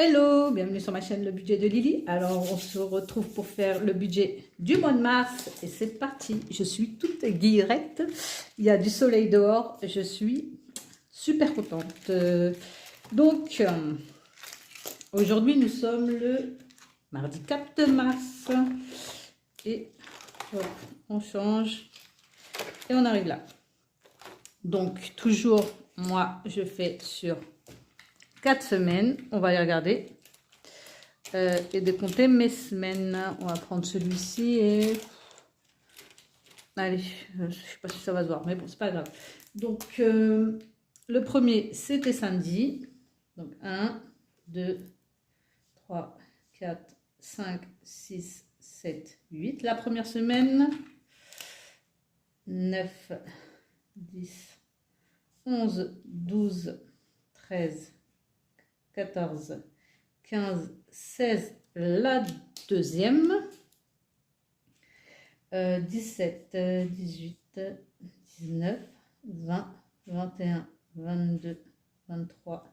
Hello, bienvenue sur ma chaîne Le Budget de Lily. Alors on se retrouve pour faire le budget du mois de mars et c'est parti. Je suis toute guillerette, il y a du soleil dehors, je suis super contente. Donc aujourd'hui nous sommes le mardi 4 mars et hop, on change et on arrive là. Donc toujours moi je fais sur 4 semaines, on va les regarder et de compter mes semaines. On va prendre celui-ci et allez, je ne sais pas si ça va se voir, mais bon, c'est pas grave. Donc le premier c'était samedi, donc 1, 2, 3, 4, 5, 6, 7, 8. La première semaine, 9, 10, 11, 12, 13, 14, 15, 16, la deuxième, 17, 18, 19, 20, 21, 22, 23,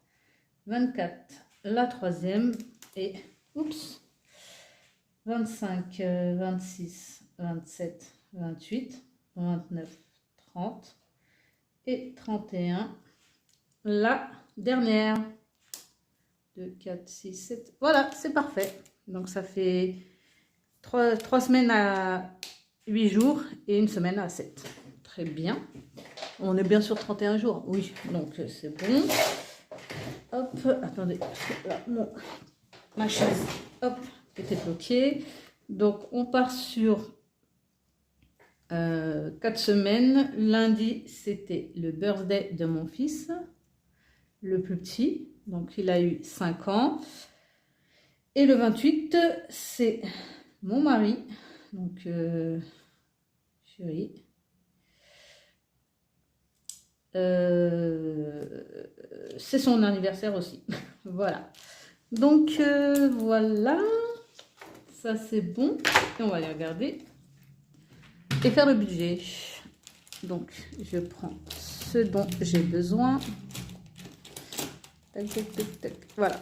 24, la troisième et oups, 25, 26, 27, 28, 29, 30 et 31, la dernière. 2, 4, 6, 7. Voilà, c'est parfait. Donc, ça fait 3 semaines à 8 jours et une semaine à 7. Très bien. On est bien sur 31 jours. Oui, donc c'est bon. Hop, attendez. Là, ma chaise, hop, était bloquée. Donc, on part sur 4 semaines. Lundi, c'était le birthday de mon fils, le plus petit. Donc, il a eu 5 ans. Et le 28, c'est mon mari. Donc, chérie. C'est son anniversaire aussi. Voilà. Donc, voilà. Ça, c'est bon. Et on va aller regarder. Et faire le budget. Donc, je prends ce dont j'ai besoin. Tac, tac, tac, tac. Voilà.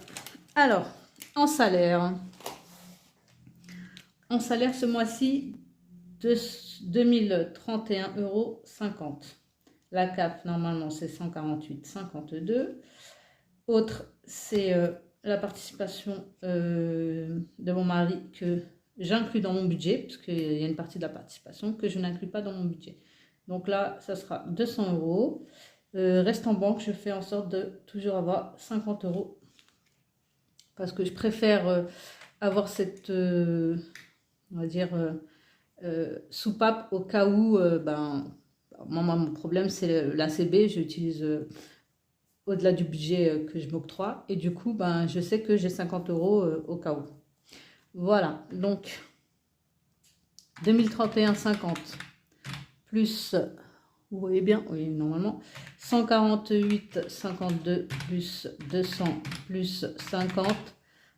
Alors, en salaire. En salaire ce mois-ci, 2031,50 €. La CAF, normalement, c'est 148,52 €. Autre, c'est la participation de mon mari que j'inclus dans mon budget, parce qu'il y a une partie de la participation que je n'inclus pas dans mon budget. Donc là, ça sera 200 €. Reste en banque, je fais en sorte de toujours avoir 50 € parce que je préfère avoir cette, on va dire, soupape au cas où, moi, mon problème c'est l'ACB, j'utilise au-delà du budget que je m'octroie et du coup, je sais que j'ai 50 € au cas où. Voilà, donc 2031,50 plus... Vous voyez bien, oui, normalement, 148,52 plus 200 plus 50.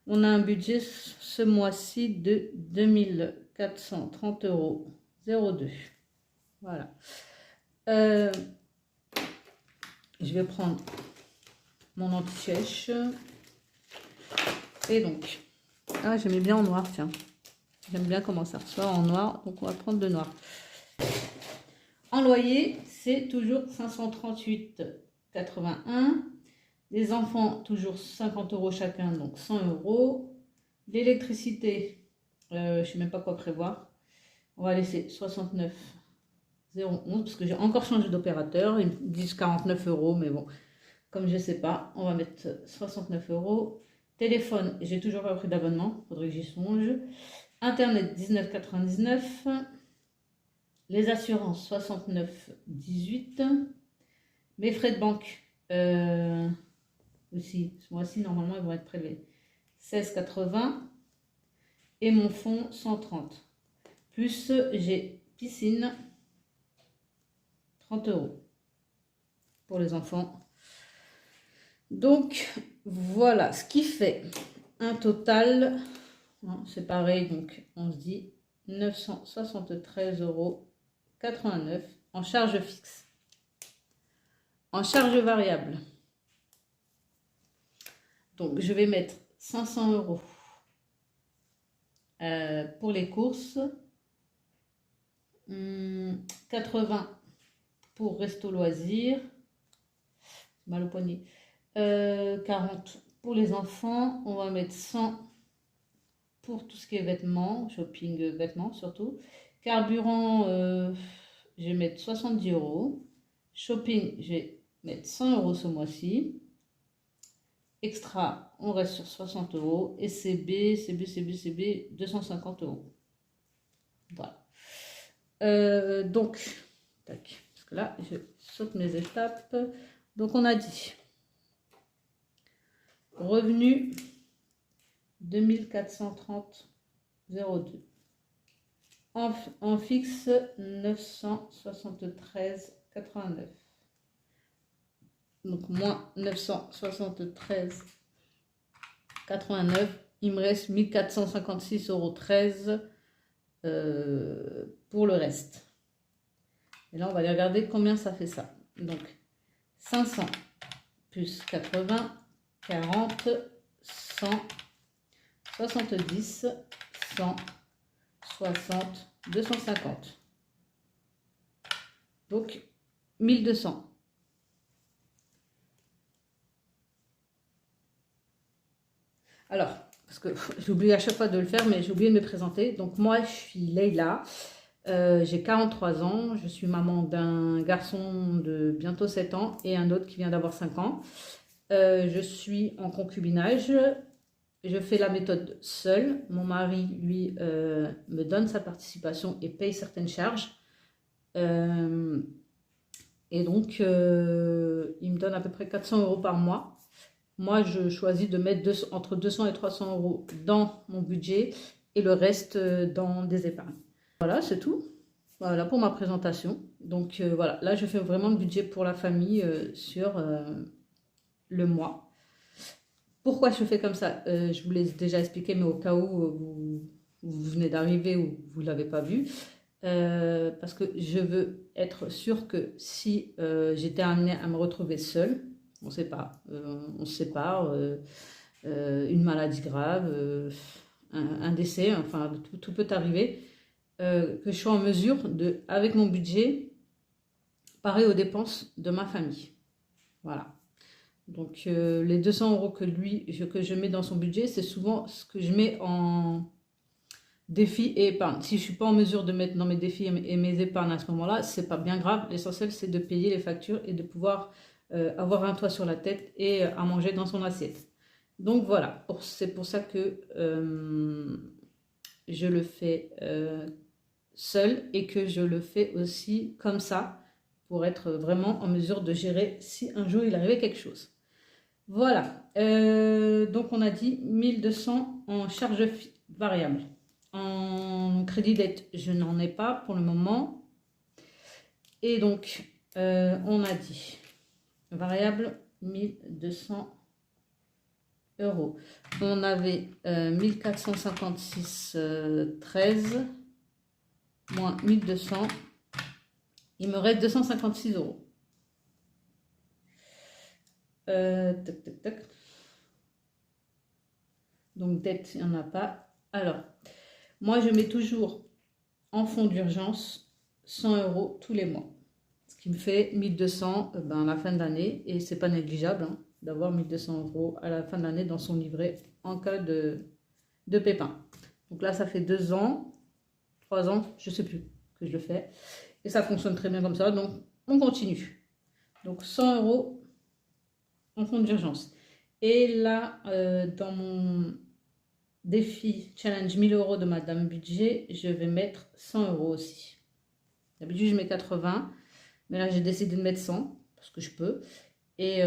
On a un budget ce mois-ci de 2430,02 €. Voilà. Je vais prendre mon anti-sèche. Et donc, j'aimais bien en noir, tiens. J'aime bien comment ça ressort en noir, donc on va prendre de noir. En loyer, c'est toujours 538,81 €. Les enfants, toujours 50 € chacun, donc 100 €. L'électricité, je ne sais même pas quoi prévoir. On va laisser 69,011 parce que j'ai encore changé d'opérateur. Ils me disent 49 €, mais bon, comme je ne sais pas, on va mettre 69 €. Téléphone, j'ai toujours pas pris d'abonnement, il faudrait que j'y songe. Internet, 19,99 €. Les assurances, 69,18 €. Mes frais de banque, aussi, ce mois-ci, normalement, ils vont être prélevés. 16,80 €. Et mon fonds, 130 €. Plus, j'ai piscine, 30 € pour les enfants. Donc, voilà, ce qui fait un total, c'est pareil, donc on se dit 973,89 € en charge fixe. En charge variable, donc je vais mettre 500 euros. Pour les courses, 80 pour resto loisirs, mal au poignet, 40 pour les enfants, on va mettre 100 pour tout ce qui est vêtements, shopping vêtements surtout, carburant, je vais mettre 70 euros, shopping, je vais mettre 100 euros ce mois-ci, extra, on reste sur 60 euros, et CB, 250 euros. Voilà. Donc, tac, parce que là, je saute mes étapes. Donc, on a dit revenu 2430,02. En fixe 973,89. Donc, moins 973,89. Il me reste 1456,13 € pour le reste. Et là, on va aller regarder combien ça fait ça. Donc, 500 plus 80, 40, 100, 70, 100, 60, 250. Donc, 1200. Alors, parce que j'oublie à chaque fois de le faire, mais j'ai oublié de me présenter. Donc, moi, je suis Leïla. J'ai 43 ans. Je suis maman d'un garçon de bientôt 7 ans et un autre qui vient d'avoir 5 ans. Je suis en concubinage. Je fais la méthode seule. Mon mari, lui, me donne sa participation et paye certaines charges. Et donc, il me donne à peu près 400 € par mois. Moi, je choisis de mettre entre 200 et 300 € dans mon budget et le reste dans des épargnes. Voilà, c'est tout. Voilà pour ma présentation. Donc, voilà, là, je fais vraiment le budget pour la famille sur le mois. Pourquoi je fais comme ça? Je vous l'ai déjà expliqué, mais au cas où vous venez d'arriver ou vous ne l'avez pas vu. Parce que je veux être sûre que si j'étais amenée à me retrouver seule, on se sépare, une maladie grave, un décès, enfin tout peut arriver, que je sois en mesure de, avec mon budget, parer aux dépenses de ma famille. Voilà. Donc les 200 € que je mets dans son budget, c'est souvent ce que je mets en défis et épargne. Si je suis pas en mesure de mettre dans mes défis et mes épargnes à ce moment-là, c'est pas bien grave. L'essentiel, c'est de payer les factures et de pouvoir avoir un toit sur la tête et à manger dans son assiette. Donc voilà, c'est pour ça que je le fais seul et que je le fais aussi comme ça pour être vraiment en mesure de gérer si un jour il arrivait quelque chose. Voilà, donc on a dit 1200 en charge variable. En crédit dette, je n'en ai pas pour le moment. Et donc, on a dit variable 1200 €. On avait 1456,13 moins 1200. Il me reste 256 €. Tac, tac, tac. Donc, dette, il n'y en a pas. Alors, moi, je mets toujours en fonds d'urgence 100 € tous les mois. Ce qui me fait 1200 à la fin de l'année. Et c'est pas négligeable hein, d'avoir 1200 € à la fin de l'année dans son livret en cas de pépin. Donc là, ça fait 2 ans, 3 ans, je ne sais plus que je le fais. Et ça fonctionne très bien comme ça. Donc, on continue. Donc, 100 € en fonds d'urgence. Et là, dans mon défi challenge 1000 € de Madame Budget, je vais mettre 100 € aussi. D'habitude, je mets 80, mais là, j'ai décidé de mettre 100 parce que je peux. Et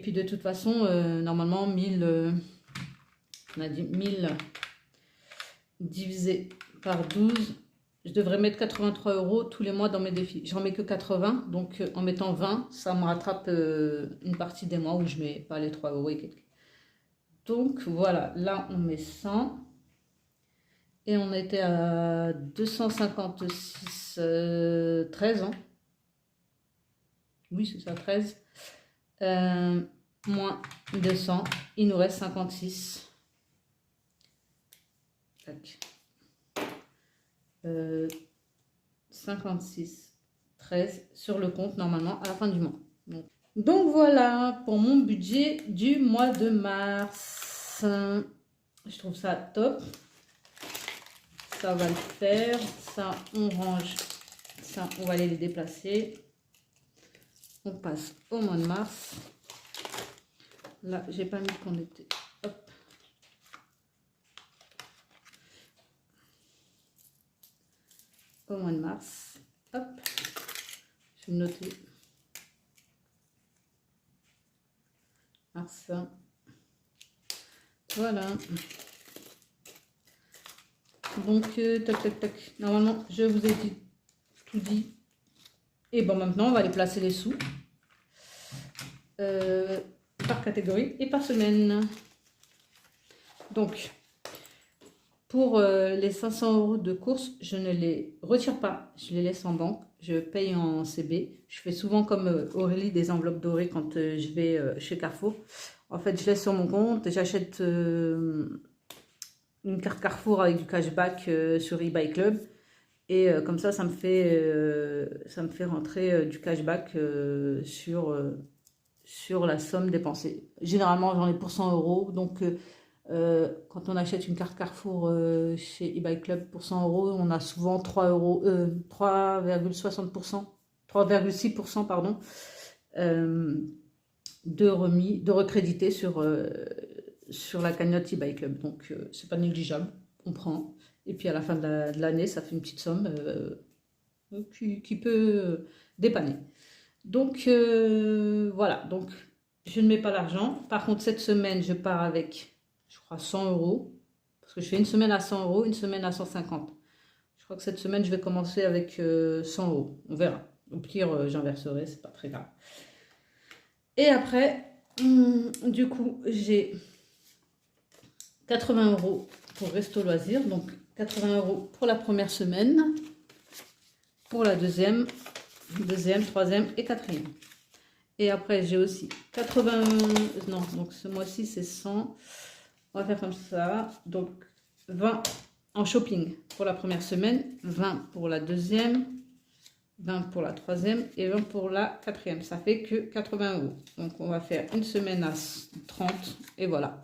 puis, de toute façon, normalement, 1000, on a dit 1000 divisé par 12, je devrais mettre 83 € tous les mois dans mes défis. J'en mets que 80, donc en mettant 20, ça me rattrape une partie des mois où je mets pas les 3 € et quelques. Donc voilà, là on met 100 et on était à 256, 13 ans. Oui, c'est ça, 13. Moins 200, il nous reste 56 Tac. 56, 13 sur le compte normalement à la fin du mois. Donc voilà pour mon budget du mois de mars. Je trouve ça top. Ça va le faire. Ça, on range. Ça, on va aller les déplacer. On passe au mois de mars. Là, j'ai pas mis qu'on était. Hop. Au mois de mars. Hop. Je vais noter. Mars. Voilà. Donc, tac, tac, tac. Normalement, je vous ai dit, tout dit. Et bon, maintenant, on va aller placer les sous. Par catégorie et par semaine. Donc, pour les 500 € de course, je ne les retire pas. Je les laisse en banque. Je paye en CB. Je fais souvent comme Aurélie des enveloppes dorées quand je vais chez Carrefour. En fait, je laisse sur mon compte. J'achète une carte Carrefour avec du cashback sur eBay Club. Et comme ça me fait rentrer du cashback sur la somme dépensée. Généralement, j'en ai pour 100 €. Donc, quand on achète une carte Carrefour chez eBay Club pour 100 €, on a souvent 3,6% pardon, de recrédité sur la cagnotte eBay Club. Donc, c'est pas négligeable. On prend. Et puis, à la fin de l'année, ça fait une petite somme qui peut dépanner. Donc, voilà. Donc, je ne mets pas l'argent. Par contre, cette semaine, je pars avec, je crois, 100 €. Parce que je fais une semaine à 100 €, une semaine à 150. Je crois que cette semaine, je vais commencer avec 100 €. On verra. Au pire, j'inverserai, c'est pas très grave. Et après, du coup, j'ai 80 € pour Resto Loisirs. Donc, 80 € pour la première semaine. Pour la deuxième, troisième et quatrième. Et après, j'ai aussi 80... Non, donc ce mois-ci, c'est 100. On va faire comme ça. Donc, 20 en shopping pour la première semaine, 20 pour la deuxième, 20 pour la troisième et 20 pour la quatrième. Ça fait que 80 €. Donc, on va faire une semaine à 30 et voilà.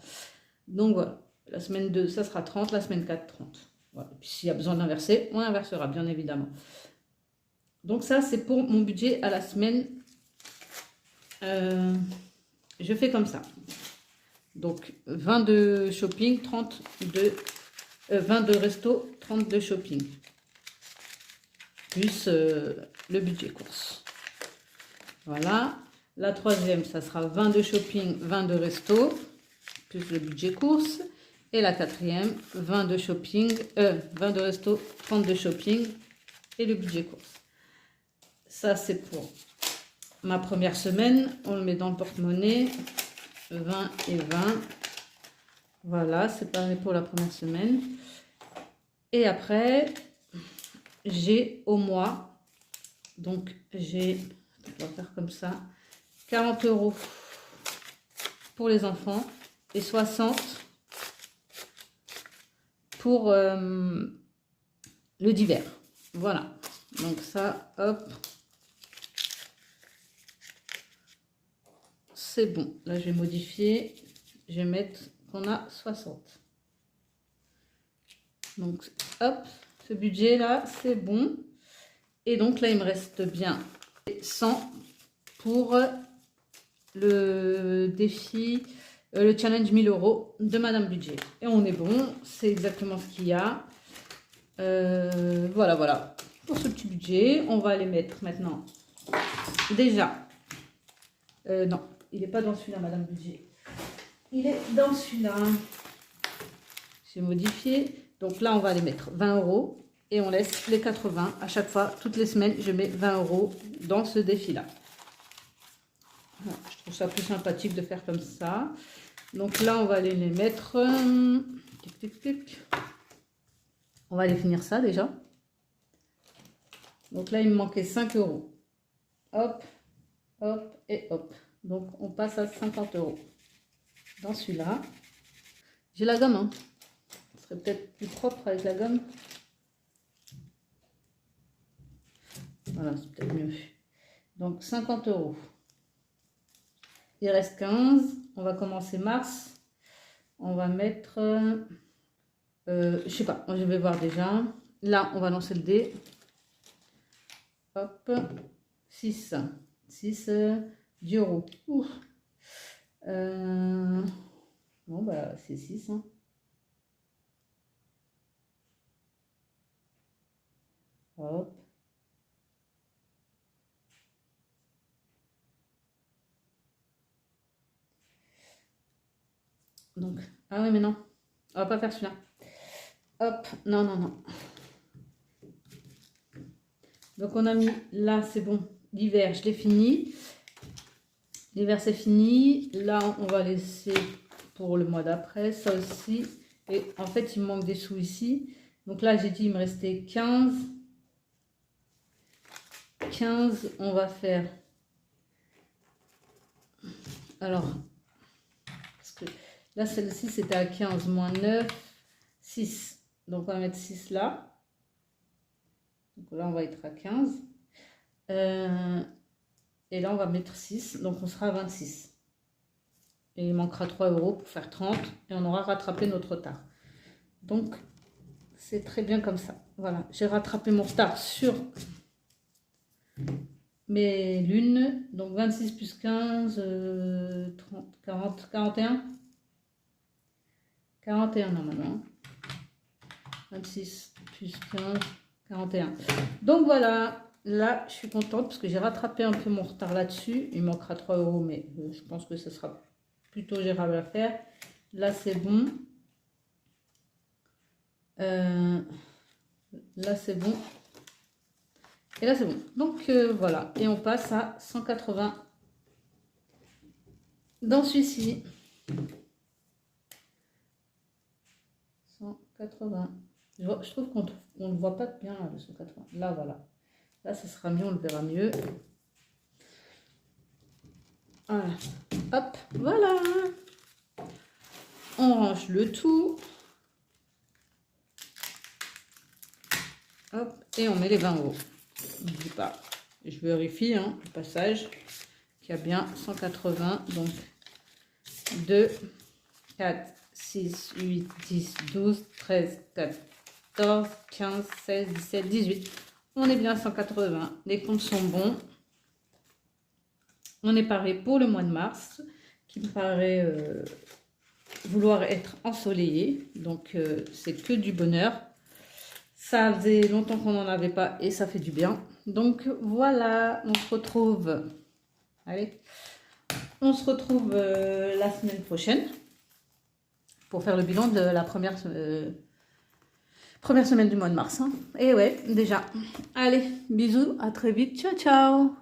Donc, voilà. La semaine 2, ça sera 30. La semaine 4, 30. Voilà. Et puis, s'il y a besoin d'inverser, on inversera, bien évidemment. Donc, ça, c'est pour mon budget à la semaine. Je fais comme ça. Donc, 20 de shopping, 20 de resto, 30 de shopping. Plus le budget course. Voilà. La troisième, ça sera 20 de shopping, 20 de resto, plus le budget course. Et la quatrième, 20 de shopping, 20 de resto, 30 de shopping et le budget course. Ça, c'est pour ma première semaine. On le met dans le porte-monnaie. 20 et 20. Voilà, c'est pareil pour la première semaine. Et après, j'ai au mois, donc j'ai, on va faire comme ça, 40 € pour les enfants et 60 pour le divers. Voilà, donc ça, hop, c'est bon. Là, je vais modifier, je vais mettre qu'on a 60. Donc, hop, ce budget-là, c'est bon. Et donc, là, il me reste bien 100 pour le défi, le challenge 1000 € de Madame Budget. Et on est bon, c'est exactement ce qu'il y a. Voilà, voilà. Pour ce petit budget, on va les mettre maintenant. Déjà, non, il n'est pas dans celui-là, Madame Budget. Il est dans celui-là. J'ai modifié. Donc là, on va les mettre 20 € et on laisse les 80. À chaque fois, toutes les semaines, je mets 20 € dans ce défi-là. Voilà, je trouve ça plus sympathique de faire comme ça. Donc là, on va aller les mettre. Tic, tic, tic. On va aller finir ça déjà. Donc là, il me manquait 5 €. Hop, hop et hop. Donc, on passe à 50 € dans celui-là. J'ai la gamme, hein. serait peut-être plus propre avec la gomme. Voilà, c'est peut-être mieux. Donc 50 €. Il reste 15. On va commencer mars. On va mettre... je sais pas, je vais voir déjà. Là, on va lancer le dé. Hop. 6. 6 €. Ouf. Bon, bah, c'est 6. Hein. Hop. Donc, ah oui, mais non. On va pas faire celui-là. Hop, non, non, non. Donc, on a mis, là, c'est bon. L'hiver, je l'ai fini. L'hiver, c'est fini. Là, on va laisser pour le mois d'après. Ça aussi. Et en fait, il me manque des sous ici. Donc là, j'ai dit, il me restait 15. 15, on va faire... Alors, parce que là, celle-ci, c'était à 15 moins 9, 6. Donc, on va mettre 6 là. Donc là, on va être à 15. Et là, on va mettre 6. Donc, on sera à 26. Et il manquera 3 € pour faire 30. Et on aura rattrapé notre retard. Donc, c'est très bien comme ça. Voilà, j'ai rattrapé mon retard sur mes lunes. Donc, 26 plus 15, 30, 40, 41. 41 normalement. 26 plus 15, 41. Donc voilà, là je suis contente parce que j'ai rattrapé un peu mon retard là-dessus. Il manquera 3 €, mais je pense que ce sera plutôt gérable à faire. Là c'est bon. Là c'est bon. Et là c'est bon. Donc voilà, et on passe à 180 dans celui-ci. 180. Je trouve qu'on ne voit pas bien là, le 180. Là, voilà. Là, ce sera mieux, on le verra mieux. Voilà. Hop, voilà. On range le tout. Hop, et on met les 20 €. N'oublie pas. Je vérifie, hein, au passage, qu'il y a bien 180. Donc, 2, 4, 6, 8, 10, 12, 13, 14, 15, 16, 17, 18. On est bien à 180. Les comptes sont bons. On est paré pour le mois de mars, qui me paraît vouloir être ensoleillé. Donc, c'est que du bonheur. Ça faisait longtemps qu'on n'en avait pas et ça fait du bien. Donc, voilà, on se retrouve. Allez, on se retrouve la semaine prochaine pour faire le bilan de la première semaine du mois de mars. Hein. Et ouais, déjà. Allez, bisous, à très vite. Ciao, ciao.